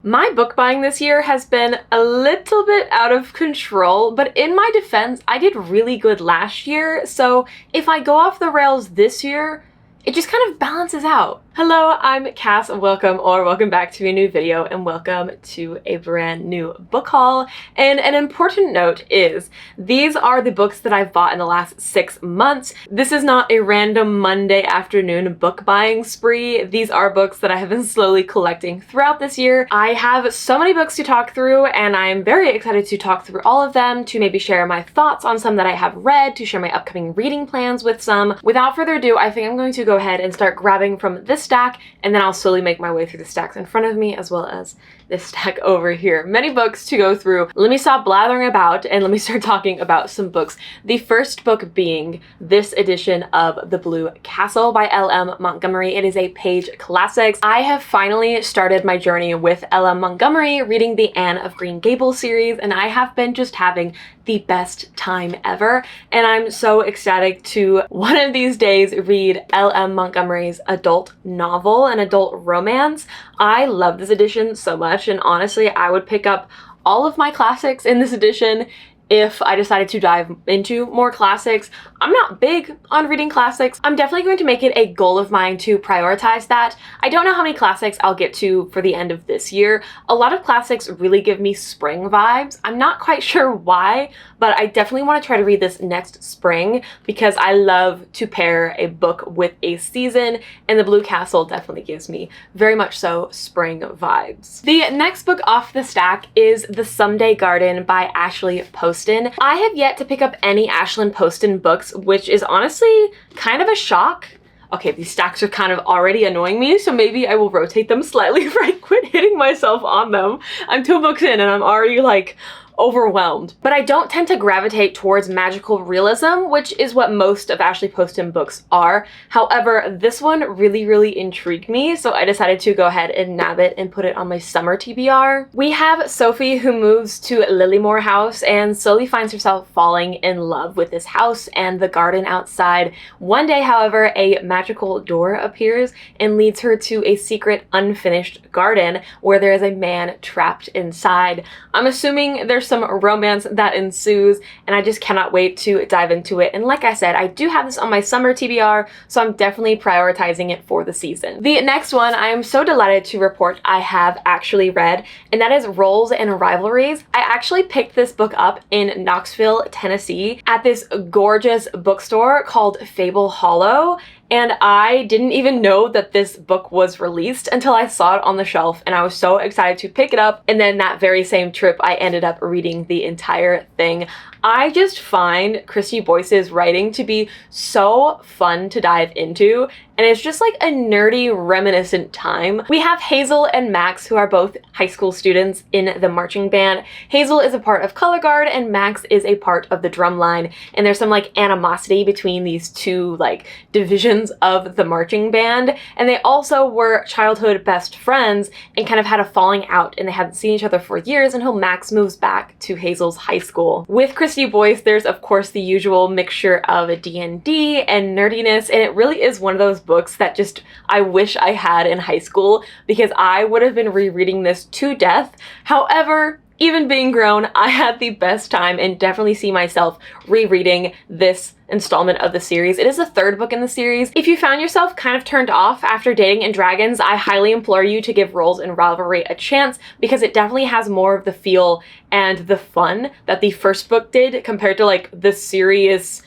My book buying this year has been a little bit out of control, but in my defense, I did really good last year, so if I go off the rails this year, it just kind of balances out. Hello, I'm Cass, welcome back to a new video, and welcome to a brand new book haul. And an important note is, these are the books that I've bought in the last 6 months. This is not a random Monday afternoon book buying spree. These are books that I have been slowly collecting throughout this year. I have so many books to talk through, and I'm very excited to talk through all of them, to maybe share my thoughts on some that I have read, to share my upcoming reading plans with some. Without further ado, I think I'm going to go ahead and start grabbing from this stack, and then I'll slowly make my way through the stacks in front of me as well as this stack over here. Many books to go through. Let me stop blathering about and let me start talking about some books. The first book being this edition of The Blue Castle by L.M. Montgomery. It is a page classics. I have finally started my journey with L.M. Montgomery, reading the Anne of Green Gables series, and I have been just having the best time ever, and I'm so ecstatic to one of these days read L.M. Montgomery's adult novel, an adult romance. I love this edition so much, and honestly, I would pick up all of my classics in this edition if I decided to dive into more classics. I'm not big on reading classics. I'm definitely going to make it a goal of mine to prioritize that. I don't know how many classics I'll get to for the end of this year. A lot of classics really give me spring vibes. I'm not quite sure why, but I definitely want to try to read this next spring because I love to pair a book with a season, and The Blue Castle definitely gives me very much so spring vibes. The next book off the stack is The Someday Garden by Ashley Poston. I have yet to pick up any Ashlyn Poston books, which is honestly kind of a shock. Okay, these stacks are kind of already annoying me, so maybe I will rotate them slightly if I quit hitting myself on them. I'm 2 books in and I'm already like overwhelmed. But I don't tend to gravitate towards magical realism, which is what most of Ashley Poston books are. However, this one really intrigued me, so I decided to go ahead and nab it and put it on my summer TBR. We have Sophie, who moves to Lilymore House and slowly finds herself falling in love with this house and the garden outside. One day, however, a magical door appears and leads her to a secret unfinished garden where there is a man trapped inside. I'm assuming there's some romance that ensues, and I just cannot wait to dive into it. And like I said, I do have this on my summer TBR, so I'm definitely prioritizing it for the season. The next one I am so delighted to report I have actually read, and that is Roles and Rivalries. I actually picked this book up in Knoxville, Tennessee at this gorgeous bookstore called Fable Hollow, and I didn't even know that this book was released until I saw it on the shelf, and I was so excited to pick it up, and then that very same trip I ended up reading the entire thing. I just find Christy Boyce's writing to be so fun to dive into, and it's just like a nerdy, reminiscent time. We have Hazel and Max, who are both high school students in the marching band. Hazel is a part of Color Guard and Max is a part of the drumline, and there's some like animosity between these two like divisions of the marching band, and they also were childhood best friends and kind of had a falling out, and they hadn't seen each other for years until Max moves back to Hazel's high school. With Christy Boyce, there's of course the usual mixture of D&D and nerdiness, and it really is one of those books that just I wish I had in high school because I would have been rereading this to death. However, even being grown, I had the best time and definitely see myself rereading this installment of the series. It is the 3rd book in the series. If you found yourself kind of turned off after Dating and Dragons, I highly implore you to give Roles and Rivalry a chance because it definitely has more of the feel and the fun that the first book did compared to like the serious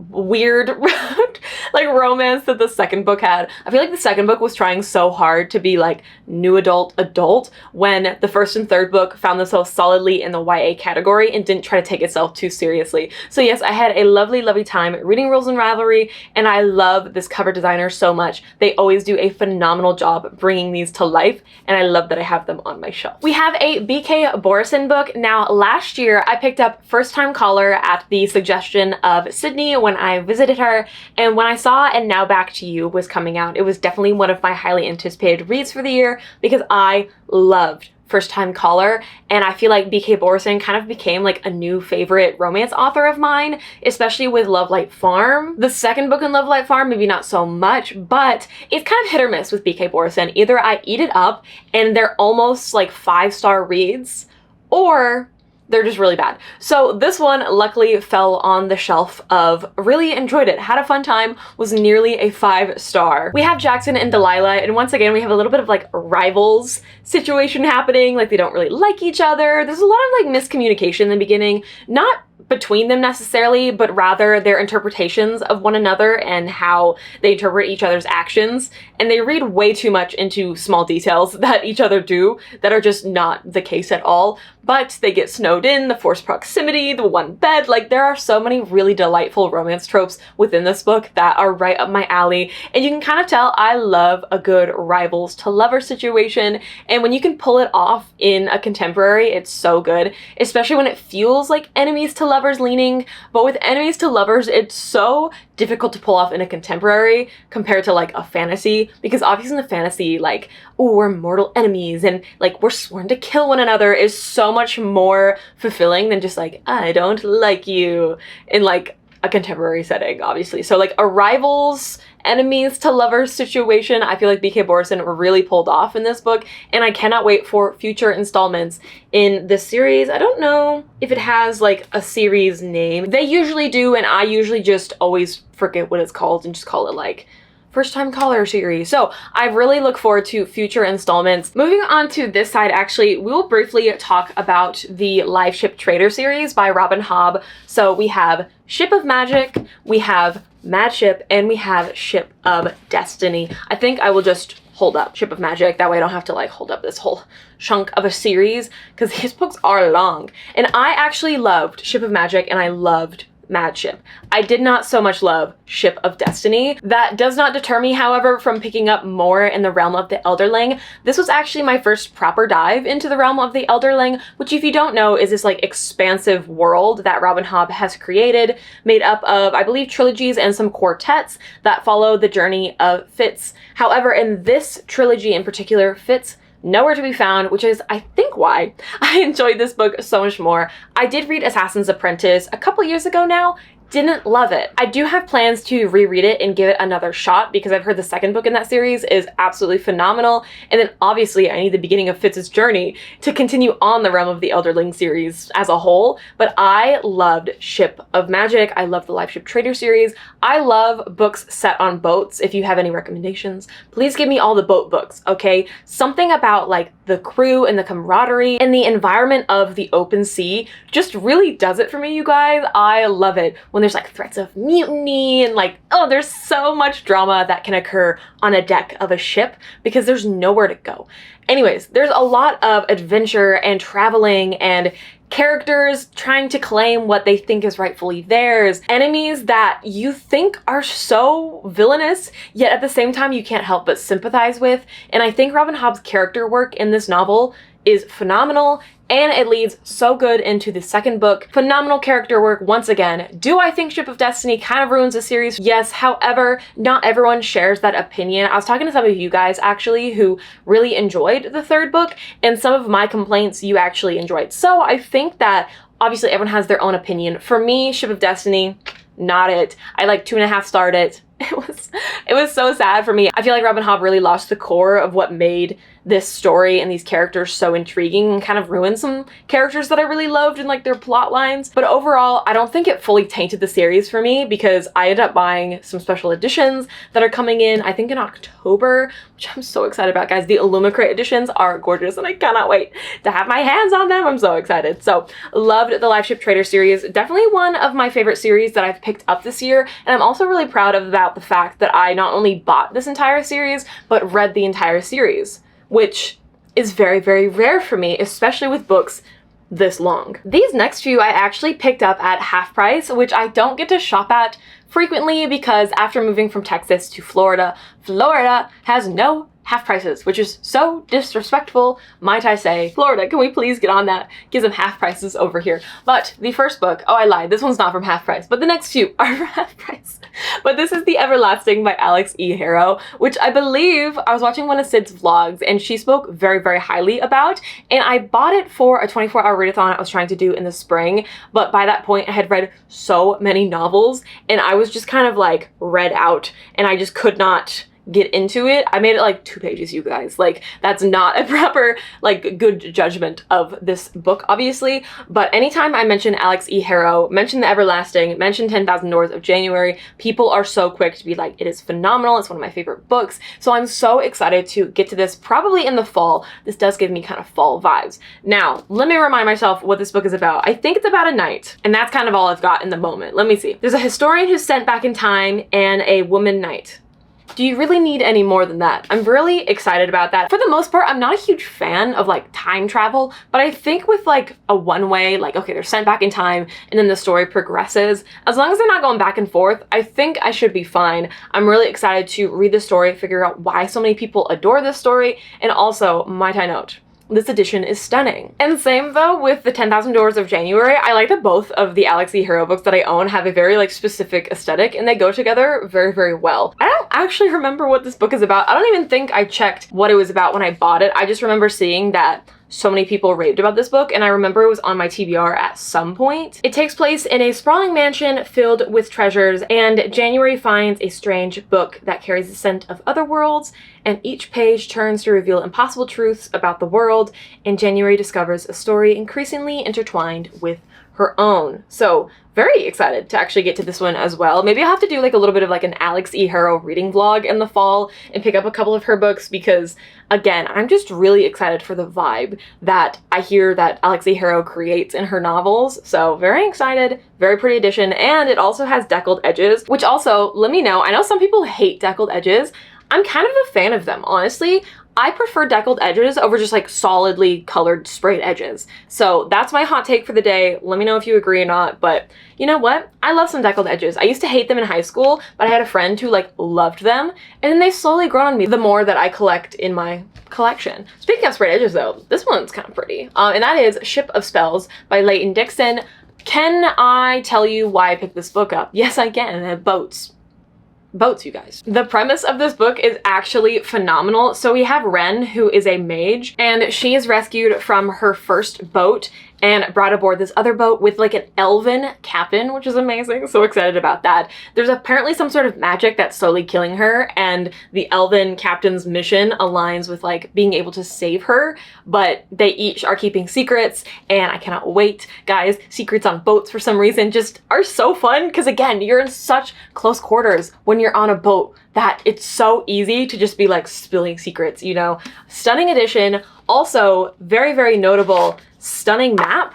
weird like romance that the second book had. I feel like the second book was trying so hard to be like new adult when the first and third book found themselves solidly in the YA category and didn't try to take itself too seriously. So yes, I had a lovely time reading Roles and Rivalry, and I love this cover designer so much. They always do a phenomenal job bringing these to life, and I love that I have them on my shelf. We have a BK Borison book. Now, last year I picked up First Time Caller at the suggestion of Sydney when I visited her, and when I saw And Now Back to You was coming out, it was definitely one of my highly anticipated reads for the year because I loved first time caller, and I feel like BK Borison kind of became like a new favorite romance author of mine, especially with Love Light Farm. The second book in Love Light Farm, maybe not so much, but it's kind of hit or miss with BK Borison. Either I eat it up and they're almost like 5-star reads, or they're just really bad. So this one luckily fell on the shelf of really enjoyed it, had a fun time, was nearly a 5-star. We have Jackson and Delilah, and once again we have a little bit of like rivals situation happening, like they don't really like each other. There's a lot of like miscommunication in the beginning, not between them necessarily, but rather their interpretations of one another and how they interpret each other's actions. And they read way too much into small details that each other do that are just not the case at all. But they get snowed in, the forced proximity, the one bed, like there are so many really delightful romance tropes within this book that are right up my alley. And you can kind of tell I love a good rivals to lover situation. And when you can pull it off in a contemporary, it's so good, especially when it feels like enemies to lovers leaning. But with enemies to lovers, it's so difficult to pull off in a contemporary compared to like a fantasy, because obviously in the fantasy, like, oh, we're mortal enemies and like we're sworn to kill one another is so much more fulfilling than just like, I don't like you in like a contemporary setting, obviously. So like a rivals, enemies to lovers situation, I feel like BK Borison really pulled off in this book, and I cannot wait for future installments in this series. I don't know if it has like a series name. They usually do, and I usually just always forget what it's called and just call it like first time caller series. So I really look forward to future installments. Moving on to this side, actually, we will briefly talk about the Live Ship Trader series by Robin Hobb. So we have Ship of Magic, we have Mad Ship, and we have Ship of Destiny. I think I will just hold up Ship of Magic, that way I don't have to like hold up this whole chunk of a series, because his books are long. And I actually loved Ship of Magic and I loved Mad Ship. I did not so much love Ship of Destiny. That does not deter me, however, from picking up more in the realm of the Elderling. This was actually my first proper dive into the realm of the Elderling, which if you don't know is this like expansive world that Robin Hobb has created, made up of, I believe, trilogies and some quartets that follow the journey of Fitz. However, in this trilogy in particular, Fitz nowhere to be found, which is, I think, why I enjoyed this book so much more. I did read Assassin's Apprentice a couple years ago now. Didn't love it. I do have plans to reread it and give it another shot because I've heard the second book in that series is absolutely phenomenal. And then obviously I need the beginning of Fitz's journey to continue on the realm of the Elderling series as a whole. But I loved Ship of Magic. I love the Live Ship Trader series. I love books set on boats. If you have any recommendations, please give me all the boat books, okay? Something about like the crew and the camaraderie and the environment of the open sea just really does it for me, you guys. I love it when there's like threats of mutiny and like, oh, there's so much drama that can occur on a deck of a ship because there's nowhere to go. Anyways, there's a lot of adventure and traveling and characters trying to claim what they think is rightfully theirs, enemies that you think are so villainous, yet at the same time you can't help but sympathize with. And I think Robin Hobb's character work in this novel is phenomenal, and it leads so good into the second book. Phenomenal character work once again. Do I think Ship of Destiny kind of ruins the series? Yes, however, not everyone shares that opinion. I was talking to some of you guys actually who really enjoyed the third book, and some of my complaints you actually enjoyed. So I think that obviously everyone has their own opinion. For me, Ship of Destiny, not it. I like 2.5 starred it. It was so sad for me. I feel like Robin Hobb really lost the core of what made this story and these characters so intriguing and kind of ruined some characters that I really loved and like their plot lines. But overall, I don't think it fully tainted the series for me because I ended up buying some special editions that are coming in, I think in October, which I'm so excited about, guys. The Illumicrate editions are gorgeous and I cannot wait to have my hands on them. I'm so excited. So loved the Live Ship Trader series. Definitely one of my favorite series that I've picked up this year. And I'm also really proud about the fact that I not only bought this entire series, but read the entire series, which is very, very rare for me, especially with books this long. These next few I actually picked up at half price, which I don't get to shop at frequently because after moving from Texas to Florida, Florida has no half prices, which is so disrespectful, might I say. Florida, can we please get on that? Give them half prices over here. But the first book, oh, I lied, this one's not from half price, but the next few are from half price. But this is The Everlasting by Alex E. Harrow, which I believe I was watching one of Sid's vlogs and she spoke very, very highly about. And I bought it for a 24-hour readathon I was trying to do in the spring. But by that point, I had read so many novels and I was just kind of like read out and I just could not get into it. I made it like 2 pages, you guys. Like, that's not a proper, like, good judgment of this book, obviously. But anytime I mention Alex E. Harrow, mention The Everlasting, mention 10,000 Doors of January, people are so quick to be like, it is phenomenal. It's one of my favorite books. So I'm so excited to get to this probably in the fall. This does give me kind of fall vibes. Now, let me remind myself what this book is about. I think it's about a knight, and that's kind of all I've got in the moment. Let me see. There's a historian who's sent back in time and a woman knight. Do you really need any more than that? I'm really excited about that. For the most part, I'm not a huge fan of like time travel, but I think with like a one-way, like, okay, they're sent back in time and then the story progresses. As long as they're not going back and forth, I think I should be fine. I'm really excited to read the story, figure out why so many people adore this story, and also, might I note, this edition is stunning. And same though with the 10,000 Doors of January. I like that both of the Alex E. Harrow books that I own have a very like specific aesthetic and they go together very, very well. I don't actually remember what this book is about. I don't even think I checked what it was about when I bought it. I just remember seeing that so many people raved about this book, and I remember it was on my TBR at some point. It takes place in a sprawling mansion filled with treasures, and January finds a strange book that carries the scent of other worlds, and each page turns to reveal impossible truths about the world, and January discovers a story increasingly intertwined with her own. So very excited to actually get to this one as well. Maybe I'll have to do like a little bit of like an Alex E. Harrow reading vlog in the fall and pick up a couple of her books because, again, I'm just really excited for the vibe that I hear that Alex E. Harrow creates in her novels. So very excited, very pretty edition, and it also has deckled edges, which also, let me know, I know some people hate deckled edges. I'm kind of a fan of them, honestly. I prefer deckled edges over just like solidly colored sprayed edges. So that's my hot take for the day. Let me know if you agree or not, but you know what? I love some deckled edges. I used to hate them in high school, but I had a friend who like loved them, and then they slowly grown on me the more that I collect in my collection. Speaking of sprayed edges though, this one's kind of pretty. And that is Ship of Spells by Leighton Dixon. Can I tell you why I picked this book up? Yes, I can. Boats. Boats, you guys. The premise of this book is actually phenomenal. So we have Ren, who is a mage, and she is rescued from her first boat and brought aboard this other boat with like an elven captain, which is amazing. So excited about that. There's apparently some sort of magic that's slowly killing her, and the elven captain's mission aligns with like being able to save her, but they each are keeping secrets, and I cannot wait. Guys, secrets on boats for some reason just are so fun because, again, you're in such close quarters when you're on a boat that it's so easy to just be like spilling secrets, you know? Stunning edition. Also, very, very notable, stunning map.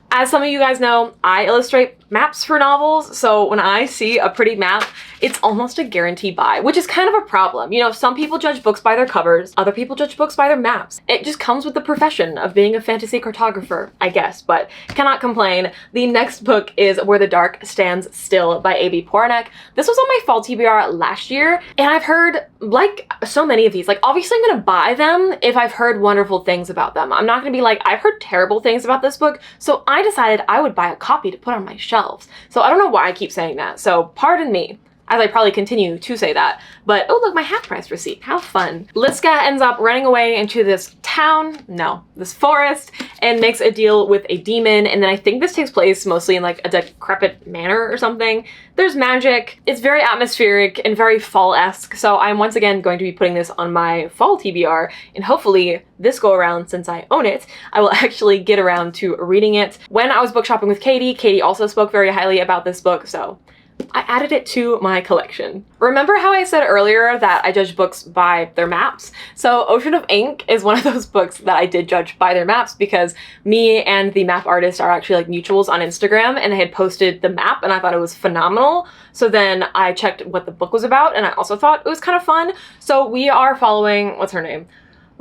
As some of you guys know, I illustrate maps for novels, so when I see a pretty map, it's almost a guarantee buy, which is kind of a problem. You know, some people judge books by their covers, other people judge books by their maps. It just comes with the profession of being a fantasy cartographer, I guess, but cannot complain. The next book is Where the Dark Stands Still by A.B. Poranek. This was on my fall TBR last year, and I've heard, like so many of these, like obviously I'm gonna buy them if I've heard wonderful things about them. I'm not gonna be like, I've heard terrible things about this book, so I decided I would buy a copy to put on my shelves. So I don't know why I keep saying that, so pardon me, as I probably continue to say that. But oh look, my half price receipt, how fun. Liska ends up running away into this this forest, and makes a deal with a demon, and then I think this takes place mostly in like a decrepit manor or something. There's magic, it's very atmospheric and very fall-esque, so I'm once again going to be putting this on my fall TBR, and hopefully this go around, since I own it, I will actually get around to reading it. When I was book shopping with Katie also spoke very highly about this book, so I added it to my collection. Remember how I said earlier that I judge books by their maps? So Ocean of Ink is one of those books that I did judge by their maps because me and the map artist are actually like mutuals on Instagram, and they had posted the map and I thought it was phenomenal. So then I checked what the book was about and I also thought it was kind of fun. So we are following, what's her name?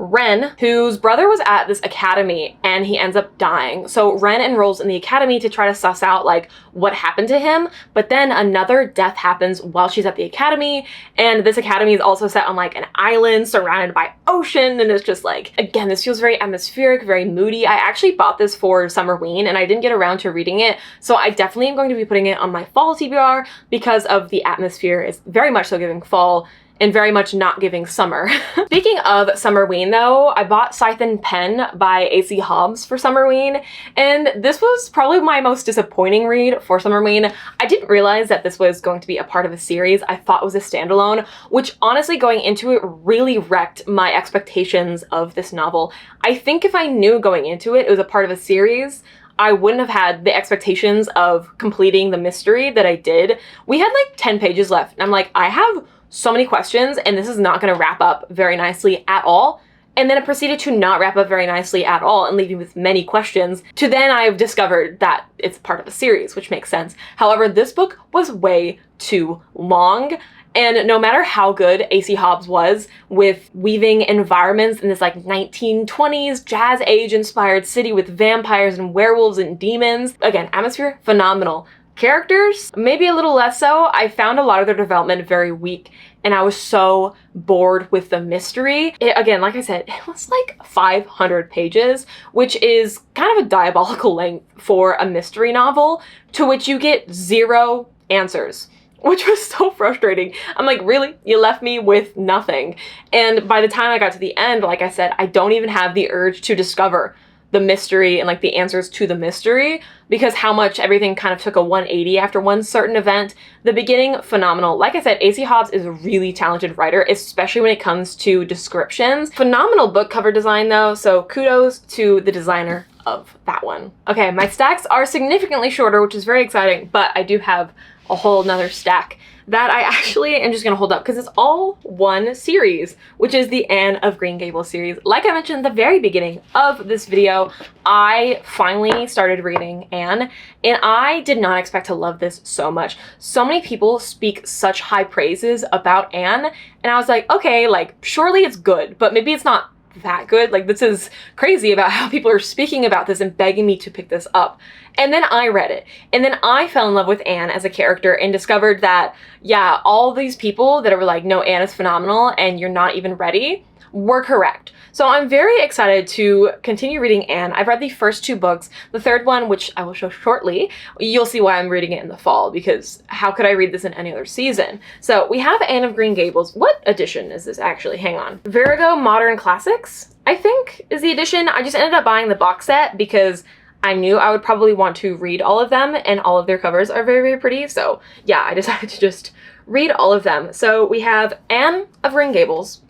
Ren, whose brother was at this academy and he ends up dying. So Ren enrolls in the academy to try to suss out like what happened to him, but then another death happens while she's at the academy, and this academy is also set on like an island surrounded by ocean, and it's just like, again, this feels very atmospheric, very moody. I actually bought this for Summerween and I didn't get around to reading it, so I definitely am going to be putting it on my fall TBR because of the atmosphere. It's very much so giving fall and very much not giving summer. Speaking of Summerween though, I bought Scythe and Pen by A.C. Hobbs for Summerween, and this was probably my most disappointing read for Summerween. I didn't realize that this was going to be a part of a series. I thought it was a standalone, which honestly going into it really wrecked my expectations of this novel. I think if I knew going into it was a part of a series, I wouldn't have had the expectations of completing the mystery that I did. We had like 10 pages left, and I'm like, I have so many questions and this is not going to wrap up very nicely at all. And then it proceeded to not wrap up very nicely at all and leave me with many questions, to then I've discovered that it's part of a series, which makes sense. However, this book was way too long, and no matter how good A.C. Hobbs was with weaving environments in this like 1920s jazz age inspired city with vampires and werewolves and demons, again, atmosphere, phenomenal. Characters, maybe a little less so. I found a lot of their development very weak, and I was so bored with the mystery. Again, like I said, it was like 500 pages, which is kind of a diabolical length for a mystery novel, to which you get 0 answers, which was so frustrating. I'm like, really? You left me with nothing. And by the time I got to the end, like I said, I don't even have the urge to discover the mystery and like the answers to the mystery, because how much everything kind of took a 180 after one certain event. The beginning, phenomenal. Like I said, A.C. Hobbs is a really talented writer, especially when it comes to descriptions. Phenomenal book cover design though, so kudos to the designer of that one. Okay, my stacks are significantly shorter, which is very exciting, but I do have a whole nother stack that I actually am just gonna hold up because it's all one series, which is the Anne of Green Gables series. Like I mentioned at the very beginning of this video, I finally started reading Anne, and I did not expect to love this so much. So many people speak such high praises about Anne, and I was like, okay, like surely it's good, but maybe it's not that good. Like, this is crazy about how people are speaking about this and begging me to pick this up. And then I read it, and then I fell in love with Anne as a character and discovered that, yeah, all these people that were like, no, Anne is phenomenal and you're not even ready, were correct. So I'm very excited to continue reading Anne. I've read the first 2 books. The third one, which I will show shortly, you'll see why I'm reading it in the fall, because how could I read this in any other season? So we have Anne of Green Gables. What edition is this actually? Hang on. Vertigo Modern Classics, I think, is the edition. I just ended up buying the box set because I knew I would probably want to read all of them, and all of their covers are very, very pretty. So yeah, I decided to just read all of them. So we have Anne of Green Gables,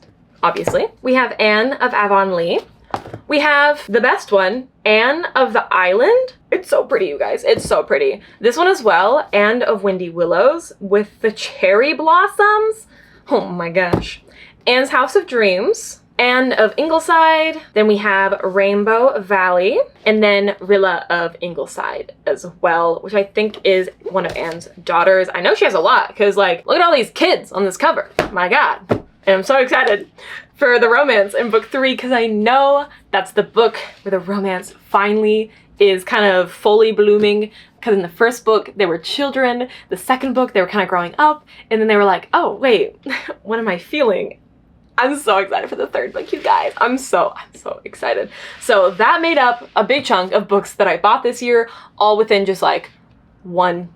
obviously. We have Anne of Avonlea. We have the best one, Anne of the Island. It's so pretty, you guys. It's so pretty. This one as well, Anne of Windy Willows with the cherry blossoms. Oh my gosh. Anne's House of Dreams. Anne of Ingleside. Then we have Rainbow Valley. And then Rilla of Ingleside as well, which I think is one of Anne's daughters. I know she has a lot because, like, look at all these kids on this cover. My God. And I'm so excited for the romance in book 3 because I know that's the book where the romance finally is kind of fully blooming, because in the first book they were children, the second book they were kind of growing up, and then they were like, oh wait, what am I feeling? I'm so excited for the third book, you guys. I'm so excited. So that made up a big chunk of books that I bought this year, all within just like one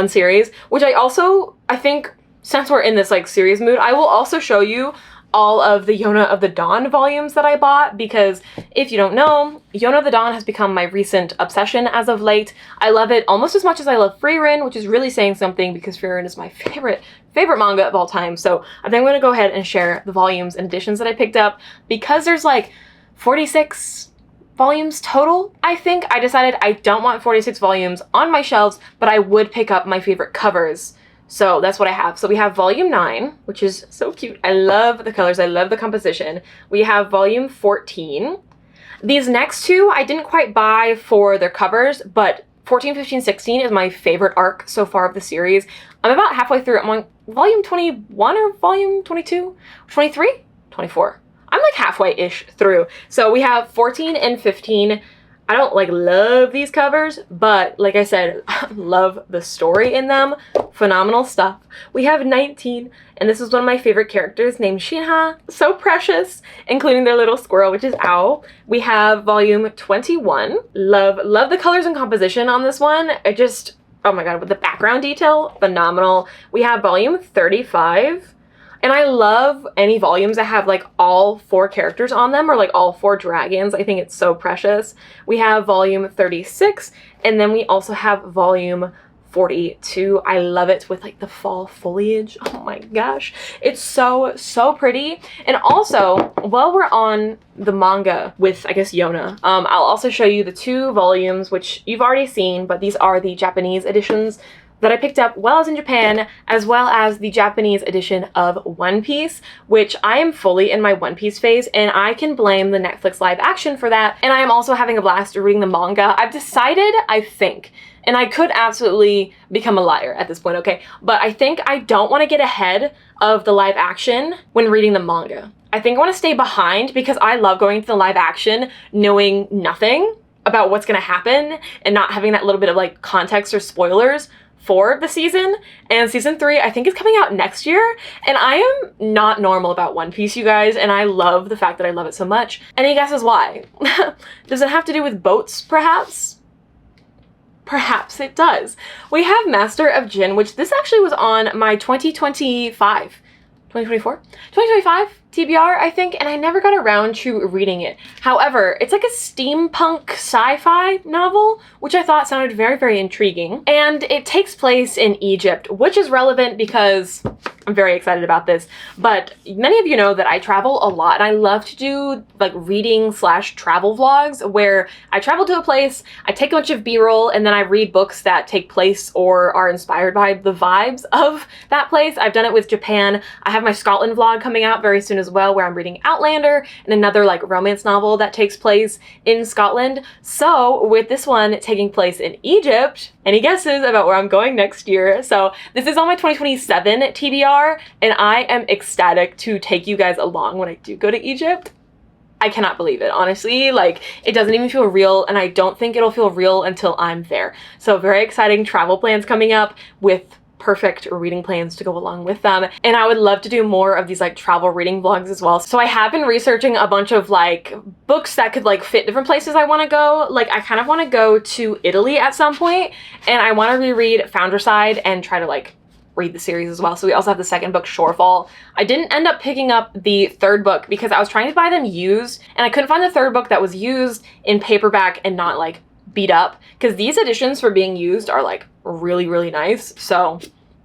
series, which I think since we're in this like series mood, I will also show you all of the Yona of the Dawn volumes that I bought, because if you don't know, Yona of the Dawn has become my recent obsession as of late. I love it almost as much as I love Frieren, which is really saying something because Frieren is my favorite manga of all time. So I think I'm gonna go ahead and share the volumes and editions that I picked up, because there's like 46 volumes total. I think I decided I don't want 46 volumes on my shelves, but I would pick up my favorite covers. So that's what I have. So we have volume 9, which is so cute. I love the colors. I love the composition. We have volume 14. These next 2 I didn't quite buy for their covers, but 14, 15, 16 is my favorite arc so far of the series. I'm about halfway through. I'm on volume 21 or volume 22? 23? 24. I'm like halfway-ish through. So we have 14 and 15. I don't like love these covers, but like I said, love the story in them. Phenomenal stuff. We have 19, and this is one of my favorite characters named Shinha. So precious, including their little squirrel, which is Ao. We have volume 21. Love the colors and composition on this one. It just, oh my god, with the background detail, phenomenal. We have volume 35. And I love any volumes that have like all 4 characters on them or like all 4 dragons. I think it's so precious. We have volume 36, and then we also have volume 42. I love it with like the fall foliage. Oh my gosh. It's so pretty. And also, while we're on the manga with, I guess, Yona, I'll also show you the 2 volumes, which you've already seen, but these are the Japanese editions that I picked up while I was in Japan, as well as the Japanese edition of One Piece, which I am fully in my One Piece phase, and I can blame the Netflix live action for that. And I am also having a blast reading the manga. I've decided, I think, and I could absolutely become a liar at this point, okay? But I think I don't want to get ahead of the live action when reading the manga. I think I want to stay behind because I love going to the live action knowing nothing about what's going to happen and not having that little bit of like context or spoilers for the season. And season 3 I think is coming out next year, and I am not normal about One Piece, you guys, and I love the fact that I love it so much. Any guesses why? Does it have to do with boats, perhaps? Perhaps it does. We have Master of Jin, which this actually was on my 2025 TBR, I think, and I never got around to reading it. However, it's like a steampunk sci-fi novel, which I thought sounded very intriguing. And it takes place in Egypt, which is relevant because I'm very excited about this. But many of you know that I travel a lot, and I love to do like reading / travel vlogs where I travel to a place, I take a bunch of B-roll, and then I read books that take place or are inspired by the vibes of that place. I've done it with Japan. I have my Scotland vlog coming out very soon as well, where I'm reading Outlander and another like romance novel that takes place in Scotland. So with this one taking place in Egypt, any guesses about where I'm going next year? So this is on my 2027 TBR, and I am ecstatic to take you guys along when I do go to Egypt. I cannot believe it, honestly. Like, it doesn't even feel real, and I don't think it'll feel real until I'm there. So very exciting travel plans coming up with perfect reading plans to go along with them. And I would love to do more of these like travel reading vlogs as well. So I have been researching a bunch of like books that could like fit different places I want to go. Like I kind of want to go to Italy at some point, and I want to reread Founderside and try to like read the series as well. So we also have the second book, Shorefall. I didn't end up picking up the third book because I was trying to buy them used, and I couldn't find the third book that was used in paperback and not like beat up, because these editions for being used are like really nice. So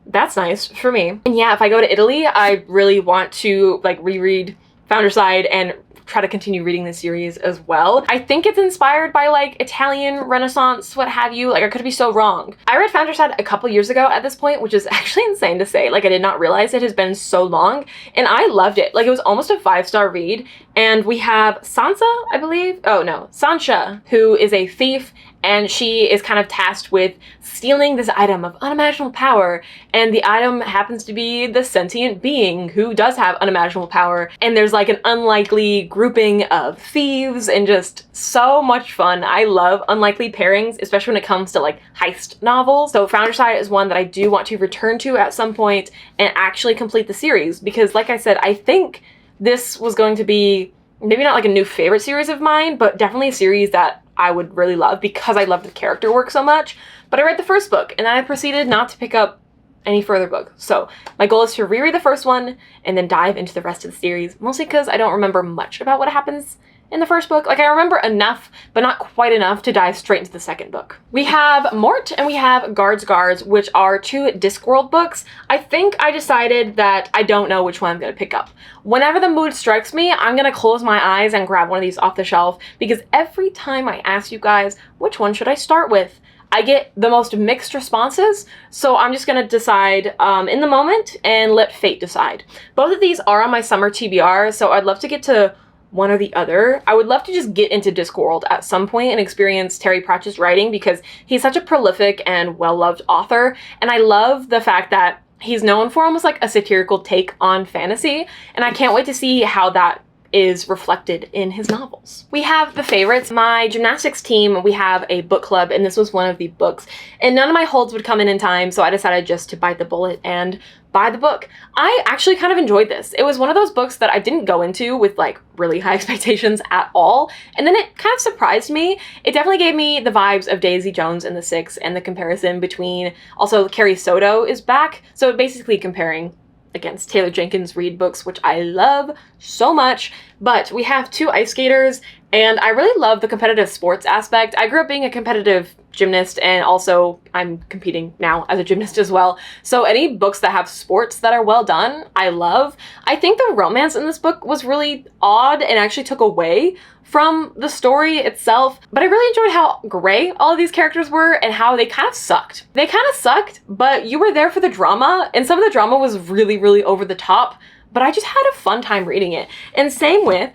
that's nice for me. And yeah, if I go to Italy, I really want to like reread Founderside and try to continue reading the series as well. I think it's inspired by like Italian Renaissance, what have you. Like I could be so wrong. I read Founderside a couple years ago at this point, which is actually insane to say. Like I did not realize it has been so long, and I loved it. Like it was almost a 5-star read. And we have Sansa, I believe. Oh no, Sancha, who is a thief, and she is kind of tasked with stealing this item of unimaginable power, and the item happens to be the sentient being who does have unimaginable power, and there's like an unlikely grouping of thieves, and just so much fun. I love unlikely pairings, especially when it comes to like heist novels. So Founderside is one that I do want to return to at some point and actually complete the series, because like I said, I think this was going to be maybe not like a new favorite series of mine, but definitely a series that I would really love because I love the character work so much. But I read the first book, and then I proceeded not to pick up any further books. So my goal is to reread the first one and then dive into the rest of the series, mostly because I don't remember much about what happens in the first book. Like I remember enough, but not quite enough to dive straight into the second book. We have Mort and we have Guards, which are 2 Discworld books. I think I decided that I don't know which one I'm gonna pick up. Whenever the mood strikes me, I'm gonna close my eyes and grab one of these off the shelf, because every time I ask you guys, which one should I start with, I get the most mixed responses, so I'm just gonna decide in the moment and let fate decide. Both of these are on my summer TBR, so I'd love to get to one or the other. I would love to just get into Discworld at some point and experience Terry Pratchett's writing, because he's such a prolific and well-loved author, and I love the fact that he's known for almost like a satirical take on fantasy, and I can't wait to see how that is reflected in his novels. We have the favorites. My gymnastics team, we have a book club, and this was one of the books. And none of my holds would come in time, so I decided just to bite the bullet and buy the book. I actually kind of enjoyed this. It was one of those books that I didn't go into with like really high expectations at all, and then it kind of surprised me. It definitely gave me the vibes of Daisy Jones and the Six, and the comparison between, also Carrie Soto is back, so basically comparing against Taylor Jenkins Reid books, which I love so much. But we have two ice skaters, and I really love the competitive sports aspect. I grew up being a competitive gymnast, and also I'm competing now as a gymnast as well. So any books that have sports that are well done, I love. I think the romance in this book was really odd and actually took away from the story itself, but I really enjoyed how gray all of these characters were and how they kind of sucked. They kind of sucked, but you were there for the drama, and some of the drama was really, really over the top, but I just had a fun time reading it. And same with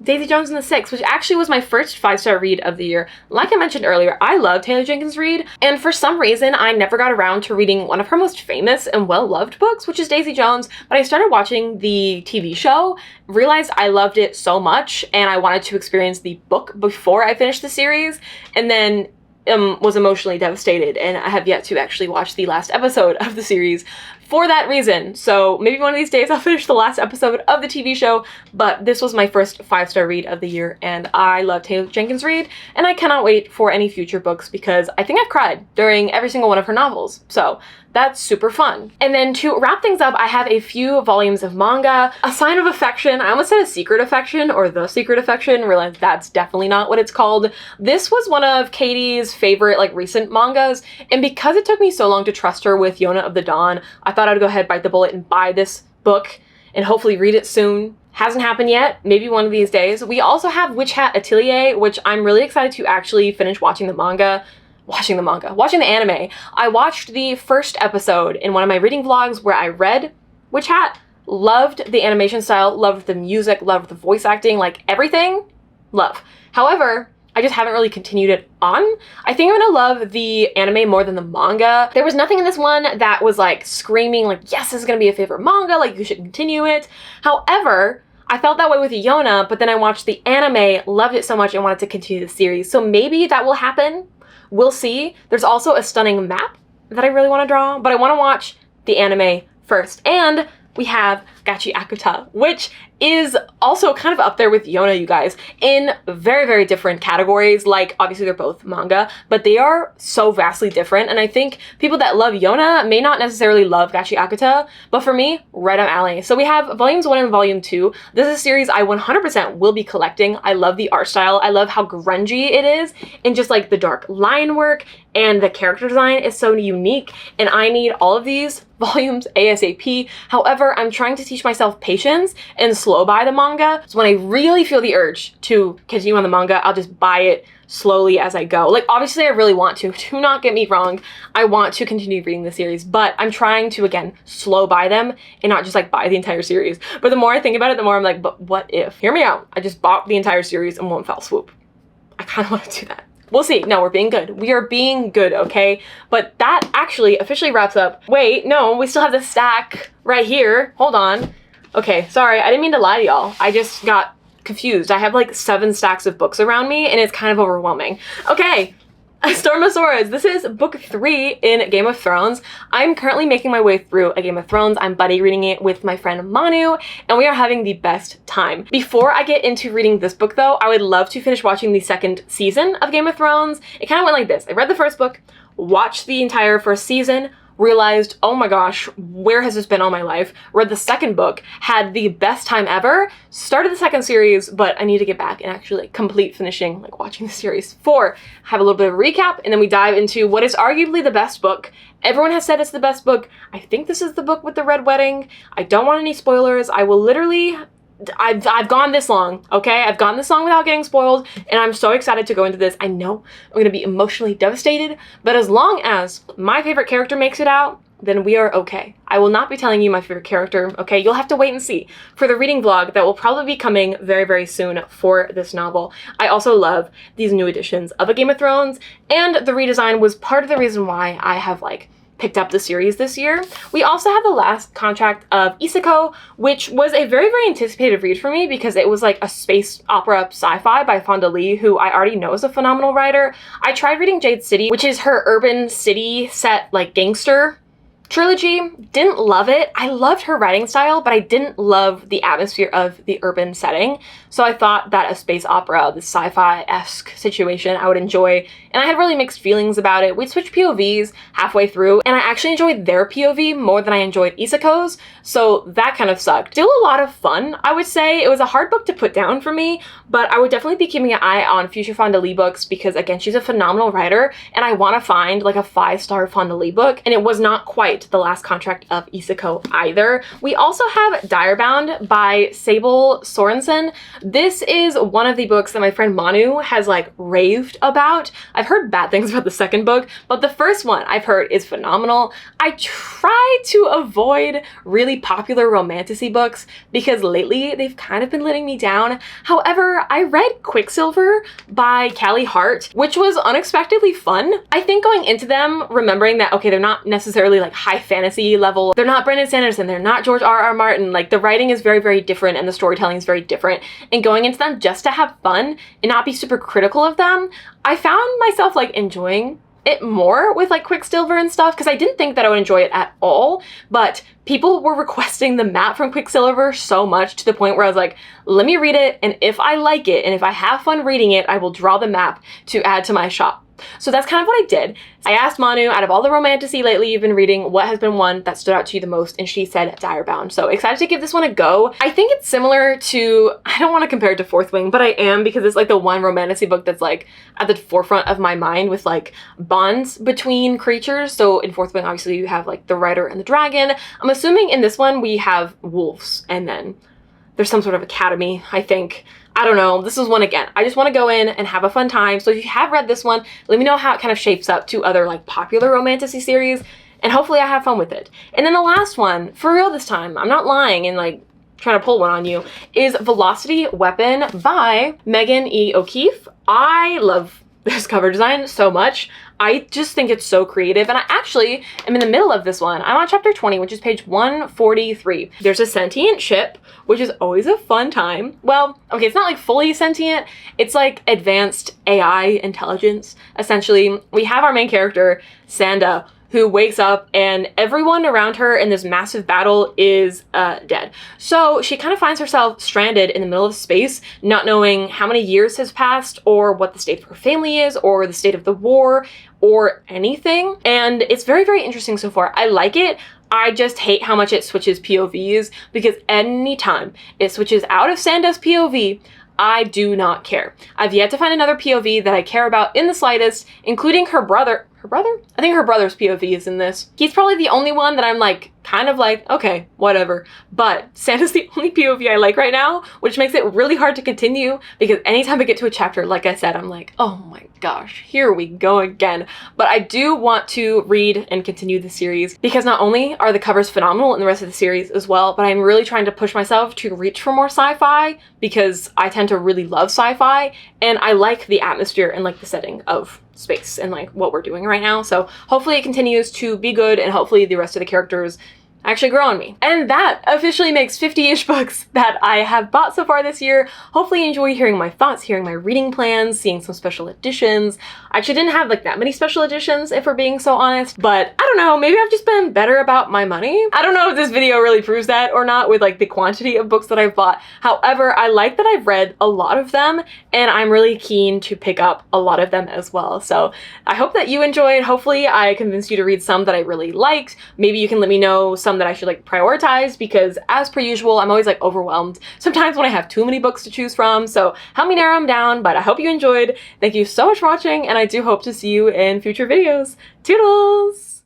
Daisy Jones and the Six, which actually was my first 5-star read of the year. Like I mentioned earlier, I love Taylor Jenkins Reid, and for some reason, I never got around to reading one of her most famous and well-loved books, which is Daisy Jones, but I started watching the TV show, realized I loved it so much, and I wanted to experience the book before I finished the series, and then was emotionally devastated, and I have yet to actually watch the last episode of the series for that reason. So maybe one of these days I'll finish the last episode of the TV show, but this was my first 5-star read of the year, and I love Taylor Jenkins Reid, and I cannot wait for any future books because I think I've cried during every single one of her novels. So that's super fun. And then to wrap things up, I have a few volumes of manga. A Sign of Affection, I almost said A Secret Affection or The Secret Affection, realized that's definitely not what it's called. This was one of Katie's favorite like recent mangas, and because it took me so long to trust her with Yona of the Dawn, I thought I'd go ahead, bite the bullet, and buy this book and hopefully read it soon. Hasn't happened yet, maybe one of these days. We also have Witch Hat Atelier, which I'm really excited to actually finish watching the anime. I watched the first episode in one of my reading vlogs where I read Witch Hat, loved the animation style, loved the music, loved the voice acting, like everything, love. However, I just haven't really continued it on. I think I'm gonna love the anime more than the manga. There was nothing in this one that was like screaming like, yes, this is gonna be a favorite manga, like you should continue it. However, I felt that way with Yona, but then I watched the anime, loved it so much and wanted to continue the series. So maybe that will happen. We'll see. There's also a stunning map that I really want to draw, but I want to watch the anime first. And we have Gachi Akuta, which is also kind of up there with Yona, you guys, in very, very different categories. Like, obviously they're both manga, but they are so vastly different. And I think people that love Yona may not necessarily love Gachi Akuta, but for me, right up alley. So we have volumes 1 and volume 2. This is a series I 100% will be collecting. I love the art style. I love how grungy it is, and just like the dark line work and the character design is so unique. And I need all of these volumes ASAP. However, I'm trying to teach myself patience and slow buy the manga. So when I really feel the urge to continue on the manga, I'll just buy it slowly as I go. Like, obviously I really want to. Do not get me wrong. I want to continue reading the series, but I'm trying to, again, slow buy them and not just like buy the entire series. But the more I think about it, the more I'm like, but what if? Hear me out. I just bought the entire series in one fell swoop. I kind of want to do that. We'll see. No, we're being good. We are being good, okay? But that actually officially wraps up. Wait, no, we still have the stack right here. Hold on. Okay, sorry, I didn't mean to lie to y'all. I just got confused. I have like 7 stacks of books around me and it's kind of overwhelming. Okay, Storm of Swords. This is book 3 in Game of Thrones. I'm currently making my way through a Game of Thrones. I'm buddy reading it with my friend Manu, and we are having the best time. Before I get into reading this book though, I would love to finish watching the 2nd season of Game of Thrones. It kind of went like this. I read the first book, watched the entire first season, realized, oh my gosh, where has this been all my life? Read the 2nd book, had the best time ever, started the 2nd series, but I need to get back and actually complete finishing, like watching the series 4, have a little bit of a recap, and then we dive into what is arguably the best book. Everyone has said it's the best book. I think this is the book with the red wedding. I don't want any spoilers. I will literally... I've gone this long, okay? I've gone this long without getting spoiled, and I'm so excited to go into this. I know I'm gonna be emotionally devastated, but as long as my favorite character makes it out, then we are okay. I will not be telling you my favorite character, okay? You'll have to wait and see for the reading vlog that will probably be coming very, very soon for this novel. I also love these new editions of A Game of Thrones, and the redesign was part of the reason why I have like picked up the series this year. We also have the last contract of Isako, which was a very, very anticipated read for me because it was like a space opera sci-fi by Fonda Lee, who I already know is a phenomenal writer. I tried reading Jade City, which is her urban city set like gangster trilogy. Didn't love it. I loved her writing style, but I didn't love the atmosphere of the urban setting. So I thought that a space opera, the sci-fi-esque situation, I would enjoy. And I had really mixed feelings about it. We'd switch POVs halfway through, and I actually enjoyed their POV more than I enjoyed Isako's. So that kind of sucked. Still a lot of fun, I would say. It was a hard book to put down for me, but I would definitely be keeping an eye on future Fonda Lee books because, again, she's a phenomenal writer, and I want to find like a 5-star Fonda Lee book, and it was not quite the last contract of Isako either. We also have Direbound by Sable Sorensen. This is one of the books that my friend Manu has like raved about. I've heard bad things about the second book, but the first one I've heard is phenomenal. I try to avoid really popular romantasy books because lately they've kind of been letting me down. However, I read Quicksilver by Callie Hart, which was unexpectedly fun. I think going into them, remembering that, okay, they're not necessarily like high fantasy level. They're not Brandon Sanderson. They're not George R.R. Martin. Like, the writing is very, very different and the storytelling is very different. And going into them just to have fun and not be super critical of them, I found myself like enjoying it more with like Quicksilver and stuff because I didn't think that I would enjoy it at all, but people were requesting the map from Quicksilver so much to the point where I was like, let me read it, and if I like it and if I have fun reading it, I will draw the map to add to my shop. So that's kind of what I did. I asked Manu, out of all the romantasy lately you've been reading, what has been one that stood out to you the most? And she said Direbound. So excited to give this one a go. I think it's similar to, I don't want to compare it to Fourth Wing, but I am because it's like the one romantasy book that's like at the forefront of my mind with like bonds between creatures. So in Fourth Wing, obviously you have like the rider and the dragon. I'm assuming in this one we have wolves and then there's some sort of academy, I think. I don't know. This is one again. I just want to go in and have a fun time. So if you have read this one, let me know how it kind of shapes up to other like popular romantasy series, and hopefully I have fun with it. And then the last one, for real this time, I'm not lying and like trying to pull one on you, is Velocity Weapon by Megan E. O'Keefe. I love this cover design so much. I just think it's so creative, and I actually am in the middle of this one. I'm on chapter 20, which is page 143. There's a sentient ship, which is always a fun time. Well, okay, it's not like fully sentient. It's like advanced AI intelligence. Essentially, we have our main character, Sanda, who wakes up and everyone around her in this massive battle is dead. So she kind of finds herself stranded in the middle of space, not knowing how many years has passed or what the state of her family is or the state of the war or anything. And it's very, very interesting so far. I like it. I just hate how much it switches POVs because anytime it switches out of Sanda's POV, I do not care. I've yet to find another POV that I care about in the slightest, including her brother. Her brother? I think her brother's POV is in this. He's probably the only one that I'm like, kind of like, okay, whatever. But Santa's the only POV I like right now, which makes it really hard to continue because anytime I get to a chapter, like I said, I'm like, oh my gosh, here we go again. But I do want to read and continue the series because not only are the covers phenomenal in the rest of the series as well, but I'm really trying to push myself to reach for more sci-fi because I tend to really love sci-fi and I like the atmosphere and like the setting of space and like what we're doing right now. So hopefully it continues to be good and hopefully the rest of the characters actually grow on me. And that officially makes 50-ish books that I have bought so far this year. Hopefully you enjoy hearing my thoughts, hearing my reading plans, seeing some special editions. I actually didn't have like that many special editions, if we're being so honest, but I don't know, maybe I've just been better about my money. I don't know if this video really proves that or not with like the quantity of books that I've bought. However, I like that I've read a lot of them and I'm really keen to pick up a lot of them as well. So I hope that you enjoyed. Hopefully I convinced you to read some that I really liked. Maybe you can let me know some that I should like prioritize because as per usual, I'm always like overwhelmed sometimes when I have too many books to choose from. So help me narrow them down, but I hope you enjoyed. Thank you so much for watching and I do hope to see you in future videos. Toodles!